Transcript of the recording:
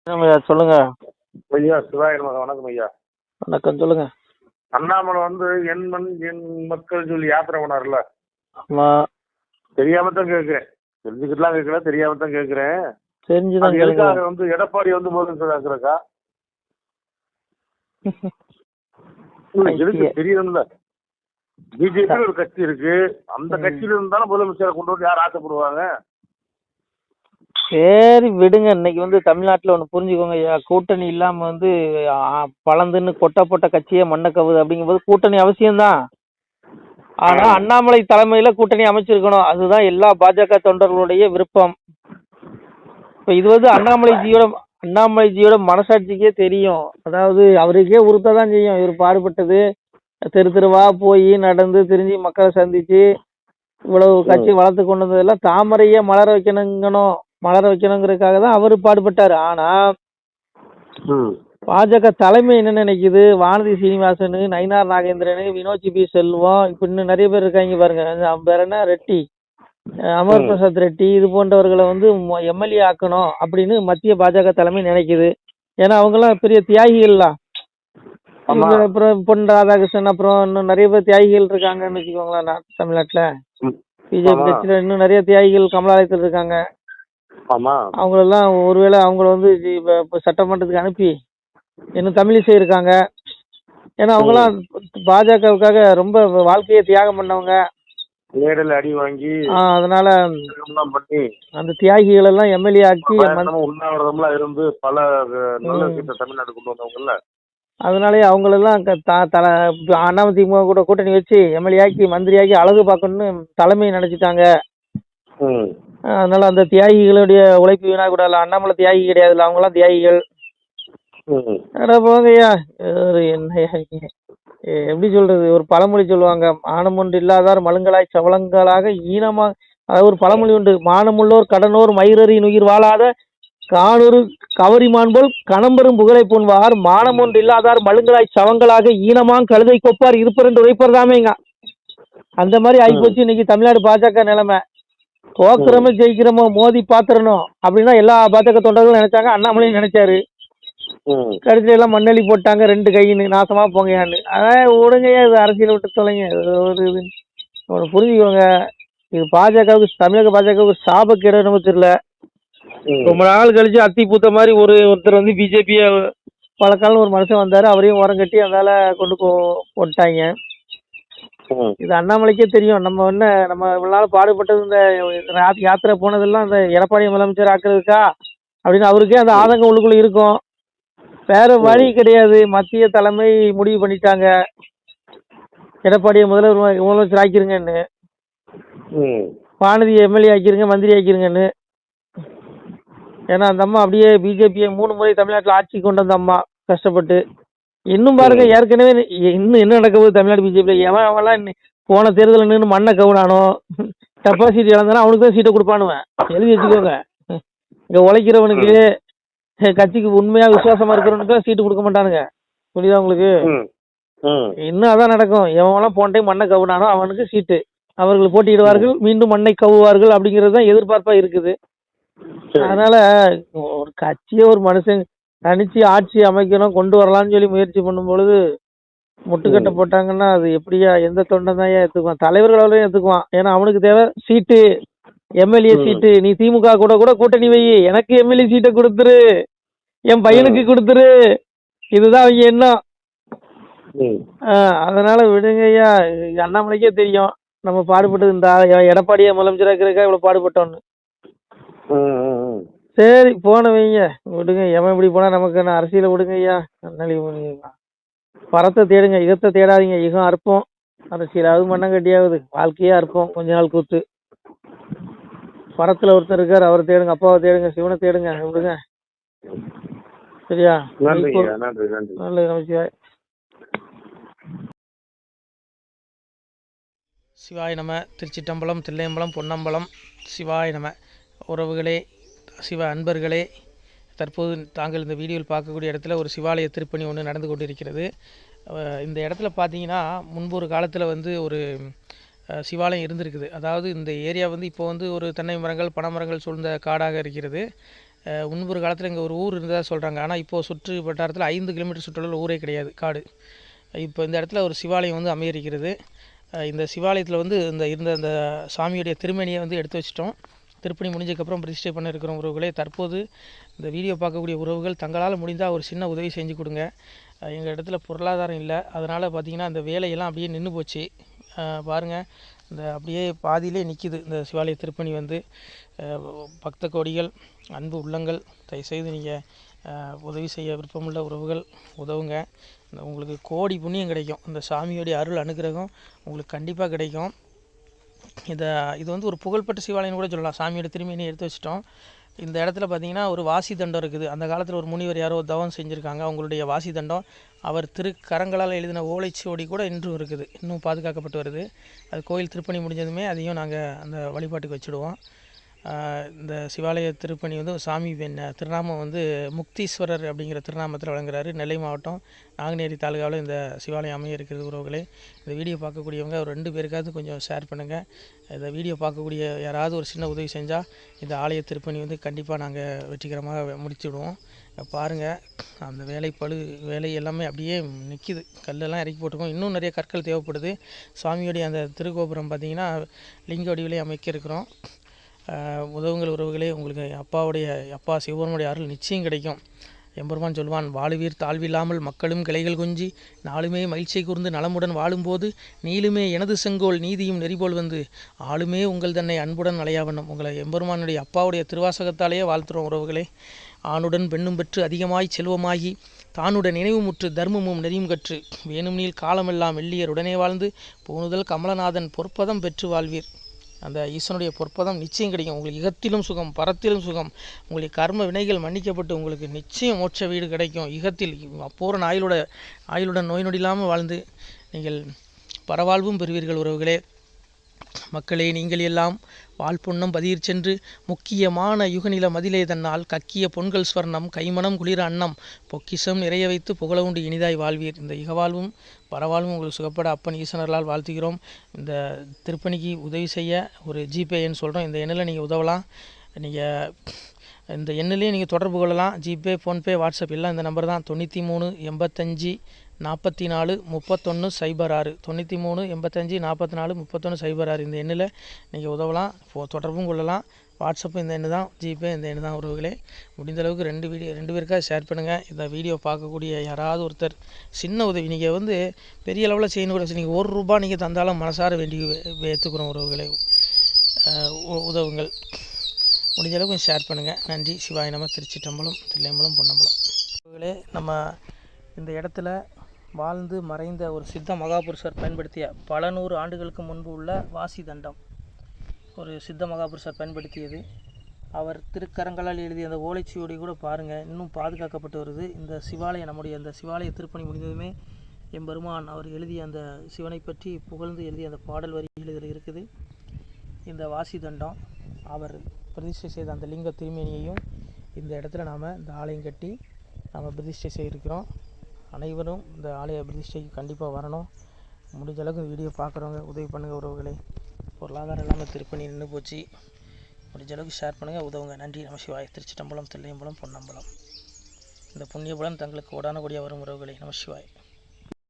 ஐயா சொல்லுங்க. ஐயா சிவாய வணக்கம் ஐயா. வணக்கம் சொல்லுங்க. அண்ணாமலை என் மண் என் மக்கள் சொல்லி யாத்திரை போனார்ல. ஆமா. தெரியாம தான் கேட்கிறேன், தெரிஞ்சுக்கிட்டுலாம் கேட்கல, தெரியாம தான் கேட்கிறேன். தெரிஞ்சுதான் எதுக்காக எடப்பாடி போதுங்கிறக்கா எதுக்கு தெரியணும்ல. பிஜேபி ஒரு கட்சி இருக்கு, அந்த கட்சியில இருந்தாலும் முதலமைச்சரை கொண்டு வந்து யார் ஆசைப்படுவாங்க? சரி விடுங்க. இன்னைக்கு தமிழ்நாட்டுல ஒண்ணு புரிஞ்சுக்கோங்க ஐயா, கூட்டணி இல்லாம பழந்துன்னு கொட்டப்பட்ட கட்சியே மண்ணை கவுது. அப்படிங்கும்போது கூட்டணி அவசியம்தான். ஆனா அண்ணாமலை தலைமையில கூட்டணி அமைச்சிருக்கணும், அதுதான் எல்லா பாஜக தொண்டர்களுடைய விருப்பம். இப்ப இது அண்ணாமலைஜியோட மனசாட்சிக்கே தெரியும். அதாவது அவருக்கே உறுத்ததான் செய்யும். இவர் பாடுபட்டது, தெரு தெருவா போய் நடந்து திரிஞ்சு மக்களை சந்திச்சு இவ்வளவு கட்சி வளர்த்து கொண்டு வந்ததெல்லாம் தாமரையே மலர வைக்கணுங்கிறதுக்காக தான் அவரு பாடுபட்டாரு. ஆனா பாஜக தலைமை என்ன நினைக்குது, வானதி சீனிவாசன், நயினார் நாகேந்திரன், வினோத் பி செல்வம், இப்ப இன்னும் நிறைய பேர் இருக்காங்க பாருங்க, வேற என்ன ரெட்டி, அமர் பிரசாத் ரெட்டி, இது போன்றவர்களை எம்எல்ஏ ஆக்கணும் அப்படின்னு மத்திய பாஜக தலைமை நினைக்குது. ஏன்னா அவங்க எல்லாம் பெரிய தியாகிகள்லாம். அப்புறம் பொன் ராதாகிருஷ்ணன், அப்புறம் இன்னும் நிறைய பேர் தியாகிகள் இருக்காங்கன்னு வச்சுக்கோங்களேன். தமிழ்நாட்டுல பிஜேபி கட்சியில இன்னும் நிறைய தியாகிகள் கமலாலயத்தில் இருக்காங்க. அவங்களெல்லாம் ஒருவேளை அவங்கள சட்டமன்றத்துக்கு அனுப்பி இன்னும் தமிழிசை இருக்காங்க. ஏன்னா அவங்களாம் பாஜகவுக்காக ரொம்ப வாழ்க்கையை தியாகம் பண்ணவங்க, அடி வாங்கி. அதனால அந்த தியாகிகள் எல்லாம் எம்எல்ஏ ஆக்கி இருந்து பல நல்ல விஷயத்தை தமிழ்நாடு கொண்டு வந்தவங்கல்ல. அதனாலே அவங்களெல்லாம் அதிமுக கூட கூட்டணி வச்சு எம்எல்ஏ ஆக்கி மந்திரி ஆக்கி அழகு பார்க்கணும்னு தலைமை நினைச்சிட்டாங்க. அதனால அந்த தியாகிகளுடைய உழைப்பு வீணா கூட இல்ல. அண்ணாமலை தியாகி கிடையாதுல்ல, அவங்க எல்லாம் தியாகிகள். போங்கய்யா, எப்படி சொல்றது, ஒரு பழமொழி சொல்லுவாங்க, மானம் ஒன்று இல்லாதார் மழுங்களாய் சவளங்களாக ஈனமா. அதாவது ஒரு பழமொழி உண்டு, மானமுள்ளோர் கடனோர் மயிரறியின் உயிர் வாழாத காணொரு கவரிமான் போல் கணம்பெரும் புகழை பொன்வார், மானம் ஒன்று இல்லாதார் மழுங்களாய் சவங்களாக ஈனமாங் கழுதை கொப்பார் இருப்பர் என்று உரைப்பதாமேங்க. அந்த மாதிரி ஆகிப்போச்சு இன்னைக்கு தமிழ்நாடு பாஜக நிலைமை. தோக்குறமோ ஜெயிக்கிறமோ மோதி பாத்துறணும் அப்படின்னா எல்லா பாஜக தொண்டர்களும் நினைச்சாங்க, அண்ணாமலையும் நினைச்சாரு. கடைசியில எல்லாம் மண்ணெளி போட்டாங்க, 2 கைன்னு நாசமா போங்கயான்னு. அதான் விடுங்கய்யா, இது அரசியல் விட்டு தொலைங்க. ஒரு புரிஞ்சுக்கோங்க, இது பாஜகவுக்கு, தமிழக பாஜகவுக்கு சாபக்கேடு நமக்கு தெரியல. ரொம்ப நாள் கழிச்சு அத்தி பூத்த மாதிரி ஒருத்தர் பிஜேபிய பழக்காலன்னு ஒரு மனுஷன் வந்தாரு, அவரையும் உரம் கட்டி அதனால கொண்டு போட்டாங்க. இது அண்ணாமலைக்கே தெரியும், நம்ம இவ்வளவு நாள் பாடுபட்டது இந்த யாத்திரை போனதெல்லாம் இந்த எடப்பாடி முதலமைச்சர் ஆக்குறதுக்கா அப்படின்னு அவருக்கே அந்த ஆதங்கம் உள்ளுக்குள்ள இருக்கும். வேற வழி கிடையாது, மத்திய தலைமை முடிவு பண்ணிட்டாங்க எடப்பாடியை முதலமைச்சர் ஆக்கிருங்கன்னு, வானதி எம்எல்ஏ ஆக்கிருங்க, மந்திரி ஆக்கிருங்கன்னு. ஏன்னா அந்த அம்மா அப்படியே பிஜேபியை 3 முறை தமிழ்நாட்டில் ஆட்சி கொண்டு வந்த அம்மா கஷ்டப்பட்டு. இன்னும் பாருங்க, ஏற்கனவே இன்னும் என்ன நடக்க போகுது தமிழ்நாடு பிஜேபியில். அவன்லாம் போன தேர்தல் நின்று மண்ணை கவுனானோ, டெபாசிட் இழந்தானோ அவனுக்கு தான் சீட்டை கொடுப்பானுவேன், எழுதி வச்சுக்கோங்க. இங்கே உழைக்கிறவனுக்கு, கட்சிக்கு உண்மையா விசுவாசமா இருக்கிறவனுக்கு தான் சீட்டு கொடுக்க மாட்டானுங்க, புரியுதா உங்களுக்கு? இன்னும் அதான் நடக்கும். எவன்லாம் போன டைம் மண்ணை கவுனானோ அவனுக்கு சீட்டு, அவர்கள் போட்டியிடுவார்கள், மீண்டும் மண்ணை கவுவார்கள் அப்படிங்கிறது தான் எதிர்பார்ப்பா இருக்குது. அதனால ஒரு கட்சியை ஒரு மனுஷன் தனிச்சு ஆட்சி அமைக்கணும், கொண்டு வரலாம்னு சொல்லி முயற்சி பண்ணும் பொழுது முட்டுக்கட்டை போட்டாங்கன்னா அது எப்படியா, எந்த தொண்டன் தான் ஏத்துக்குவான்? தலைவர்களாலையும் ஏத்துக்குவான். ஏன்னா அவனுக்கு தேவை சீட்டு, எம்எல்ஏ சீட்டு. நீ திமுக கூட கூட்டணி வை, எனக்கு எம்எல்ஏ சீட்டை கொடுத்துரு, என் பையனுக்கு கொடுத்துரு, இதுதான் அவங்க எண்ணம். அதனால விடுங்கய்யா, அண்ணாமலைக்கே தெரியும் நம்ம பாடுபட்டது இந்த எடப்பாடியை முதலமைச்சராக்கிறதுக்காக இவ்வளவு பாடுபட்டோன்னு. சரி போன வைங்க, விடுங்க. எவன் இப்படி போனா நமக்கு என்ன, அரசியல விடுங்க ஐயா. பரத்தை தேடுங்க, யுகத்தை தேடாதீங்க. யுகம் அற்பம், அரசியலாவது மண்ணம் கட்டியாவது, வாழ்க்கையே அற்பம், கொஞ்ச நாள் கூத்து. பரத்துல ஒருத்தர் இருக்காரு, அவரை தேடுங்க, அப்பாவை தேடுங்க, சிவனை தேடுங்க, விடுங்க. சரியா? நல்லது. நமச்சிவாய். சிவாய நம. திருச்சிட்டம்பலம், தில்லையம்பலம், பொன்னம்பலம். சிவாய நம. உறவுகளே, சிவ அன்பர்களே, தற்போது தாங்கள் இந்த வீடியோவில் பார்க்கக்கூடிய இடத்துல ஒரு சிவாலய திருப்பணி ஒன்று நடந்து கொண்டிருக்கிறது. இந்த இடத்துல பார்த்தீங்கன்னா முன்பு ஒரு காலத்தில் ஒரு சிவாலயம் இருந்திருக்குது. அதாவது இந்த ஏரியா இப்போ ஒரு தென்னை மரங்கள், பனை மரங்கள் சூழ்ந்த காடாக இருக்கிறது. முன்பொரு காலத்தில் இங்கே ஒரு ஊர் இருந்ததாக சொல்கிறாங்க. ஆனால் இப்போது சுற்று வட்டாரத்தில் 5 கிலோமீட்டர் சுற்றளவில் ஊரே கிடையாது, காடு. இப்போ இந்த இடத்துல ஒரு சிவாலயம் வந்து அமையிருக்கிறது. இந்த சிவாலயத்தில் வந்து இருந்த அந்த சாமியுடைய திருமேனியை வந்து எடுத்து வச்சிட்டோம். திருப்பணி முடிஞ்சதுக்கப்புறம் பிரதிஷ்டை பண்ண இருக்கிற உறவுகளே, தற்போது இந்த வீடியோ பார்க்கக்கூடிய உறவுகள் தங்களால் முடிந்தால் ஒரு சின்ன உதவி செஞ்சு கொடுங்க. எங்கள் இடத்துல பொருளாதாரம் இல்லை, அதனால் பார்த்திங்கன்னா அந்த வேலையெல்லாம் அப்படியே நின்று போச்சு. பாருங்கள், இந்த அப்படியே பாதியிலே நிற்கிது இந்த சிவாலய திருப்பணி வந்து. பக்த கோடிகள், அன்பு உள்ளங்கள், தயவுசெய்து நீங்கள் உதவி செய்ய விருப்பமுள்ள உறவுகள் உதவுங்க. உங்களுக்கு கோடி புண்ணியம் கிடைக்கும். இந்த சாமியோடைய அருள் அனுகிரகம் உங்களுக்கு கண்டிப்பாக கிடைக்கும். இது வந்து ஒரு புகழ்பெற்ற சிவாலயம் கூட சொல்லலாம். சாமியோட திருமேனியை எடுத்து வச்சிட்டோம். இந்த இடத்துல பார்த்திங்கன்னா ஒரு வாசி தண்டம் இருக்குது. அந்த காலத்தில் ஒரு முனிவர் யாரோ தவம் செஞ்சுருக்காங்க. அவங்களுடைய வாசி தண்டம் அவர் திருக்கரங்களால் எழுதின ஓலைச்சுவடி கூட இன்றும் இருக்குது, இன்னும் பாதுகாக்கப்பட்டு வருது. அது கோயில் திருப்பணி முடிஞ்சதுமே அதையும் நாங்கள் அந்த வழிபாட்டுக்கு வச்சுடுவோம். இந்த சிவாலய திருப்பணி வந்து சாமி திருநாமம் வந்து முக்தீஸ்வரர் அப்படிங்கிற திருநாமத்தில் வழங்குறாரு. நெல்லை மாவட்டம் நாங்குநேரி தாலுகாவில் இந்த சிவாலயம் அமைய இருக்கிறது உறவுகளே. இந்த வீடியோ பார்க்கக்கூடியவங்க ஒரு 2 பேருக்காவது கொஞ்சம் ஷேர் பண்ணுங்கள். இந்த வீடியோ பார்க்கக்கூடிய யாராவது ஒரு சின்ன உதவி செஞ்சால் இந்த ஆலய திருப்பணி வந்து கண்டிப்பாக நாங்கள் வெற்றிகரமாக முடிச்சுடுவோம். பாருங்கள், அந்த வேலை எல்லாமே அப்படியே நிற்கிது. கல்லெல்லாம் இறக்கி போட்டிருக்கோம். இன்னும் நிறைய கற்கள் தேவைப்படுது. சுவாமியோடைய அந்த திருக்கோபுரம் பார்த்திங்கன்னா லிங்க வடிவிலே அமைக்க இருக்கிறோம். உதவுங்கள் உறவுகளே. உங்களுக்கு அப்பா சிவபெருமானுடைய அருள் நிச்சயம் கிடைக்கும். எம்பெருமான் சொல்வான், வாழுவீர் தாழ்வில்லாமல் மக்களும் கிளைகள் கொஞ்சி நாளுமே மகிழ்ச்சியை கூர்ந்து நலமுடன் வாழும்போது நீளுமே எனது செங்கோல் நீதியும் நெறிபோல் வந்து ஆளுமே உங்கள் தன்னை அன்புடன் அலையாவண்ணம். உங்களை எம்பெருமானுடைய அப்பாவுடைய திருவாசகத்தாலேயே வாழ்த்துறோம் உறவுகளே. ஆணுடன் பெண்ணும் பெற்று அதிகமாய் செல்வமாகி தானுடன் நினைவுமுற்று தர்மமும் நெறியும் கற்று வேணும்னில் காலமெல்லாம் வெள்ளியர் உடனே வாழ்ந்து போனுதல் கமலநாதன் பொற்பதம் பெற்று வாழ்வீர். அந்த ஈசனுடைய பொற்பதம் நிச்சயம் கிடைக்கும். உங்களுக்கு இகத்திலும் சுகம், பரத்திலும் சுகம். உங்களுடைய கர்ம வினைகள் மன்னிக்கப்பட்டு உங்களுக்கு நிச்சயம் மோட்ச வீடு கிடைக்கும். இகத்தில் பூரண ஆயுளுடன் நோய் நொடி இல்லாமல் வாழ்ந்து நீங்கள் பரவாழ்வும் பெறுவீர்கள் உறவுகளே. மக்களே, நீங்கள் எல்லாம் வாழ்பொன்னம் பதியிற் சென்று முக்கியமான யுகநில மதிலே தன்னால் கக்கிய பொன்கள் ஸ்வர்ணம் கைமணம் குளிர அன்னம் பொக்கிஷம் நிறைய வைத்து புகழ உண்டு இனிதாய் வாழ்வீர். இந்த இகவாழ்வும் பரவாழ்வும் உங்களுக்கு சுகப்பட அப்பன் ஈசனர்களால் வாழ்த்துகிறோம். இந்த திருப்பணிக்கு உதவி செய்ய ஒரு ஜிபே எண் சொல்கிறோம். இந்த எண்ணில் நீங்கள் உதவலாம். நீங்கள் இந்த எண்ணிலேயே நீங்கள் தொடர்பு கொள்ளலாம். ஜிபே, ஃபோன்பே, வாட்ஸ்அப் எல்லாம் இந்த நம்பர் தான். 93 85 44 31 06 93 85 44 31 06. இந்த எண்ணில் நீங்கள் உதவலாம், தொடர்பும் கொள்ளலாம். வாட்ஸ்அப்பு இந்த எண்ணு தான், ஜிபே இந்த எண்ணு தான் உறவுகளே. முடிந்தளவுக்கு 2 பேருக்காக ஷேர் பண்ணுங்கள். இந்த வீடியோ பார்க்கக்கூடிய யாராவது ஒருத்தர் சின்ன உதவி, நீங்கள் வந்து பெரிய அளவில் செய்யணும் கூட, நீங்கள் ₹1 நீங்கள் தந்தாலும் மனசார வேண்டி ஏற்றுக்கிறோம் உறவுகளே. உதவுங்கள். முடிஞ்ச அளவுக்கு கொஞ்சம் ஷேர் பண்ணுங்கள். நன்றி. சிவாய நம. திருச்சிற்றம்பலம், தில்லையம்பலம், பொன்னம்பலம். உறவுகளே, நம்ம இந்த இடத்துல வாழ்ந்து மறைந்த ஒரு சித்த மகாபுருஷர் பயன்படுத்திய பல 100 ஆண்டுகளுக்கு முன்பு உள்ள வாசி தண்டம் ஒரு சித்த மகாபுருஷர் பயன்படுத்தியது. அவர் திருக்கரங்களால் எழுதிய அந்த ஓலைச்சுவடி கூட பாருங்கள், இன்னும் பாதுகாக்கப்பட்டு வருது. இந்த சிவாலயம், நம்முடைய அந்த சிவாலய திருப்பணி முடிந்ததுமே எம்பெருமான் அவர் எழுதிய அந்த சிவனை பற்றி புகழ்ந்து எழுதிய அந்த பாடல் வரிகள் இதில் இருக்குது. இந்த வாசி தண்டம் அவர் பிரதிஷ்டை செய்த அந்த லிங்க திருமேனியையும் இந்த இடத்துல நாம் இந்த ஆலயம் கட்டி நாம் பிரதிஷ்டை செய்திருக்கிறோம். அனைவரும் இந்த ஆலய பிரதிஷ்டைக்கு கண்டிப்பாக வரணும். முடிஞ்ச அளவுக்கு வீடியோ பார்க்குறவங்க உதவி பண்ணுங்கள் உறவுகளை. பொருளாதாரம் இல்லாமல் திருப்பணி நின்று போச்சு. முடிஞ்ச அளவுக்கு ஷேர் பண்ணுங்கள், உதவுங்க. நன்றி. நம சிவாய. திருச்சிற்றம்பலம், தில்லையம்பலம், பொன்னம்பலம். இந்த புண்ணிய பலன் தங்களுக்கு கோடான கோடியாக வரும் உறவுகளை. நம சிவாய.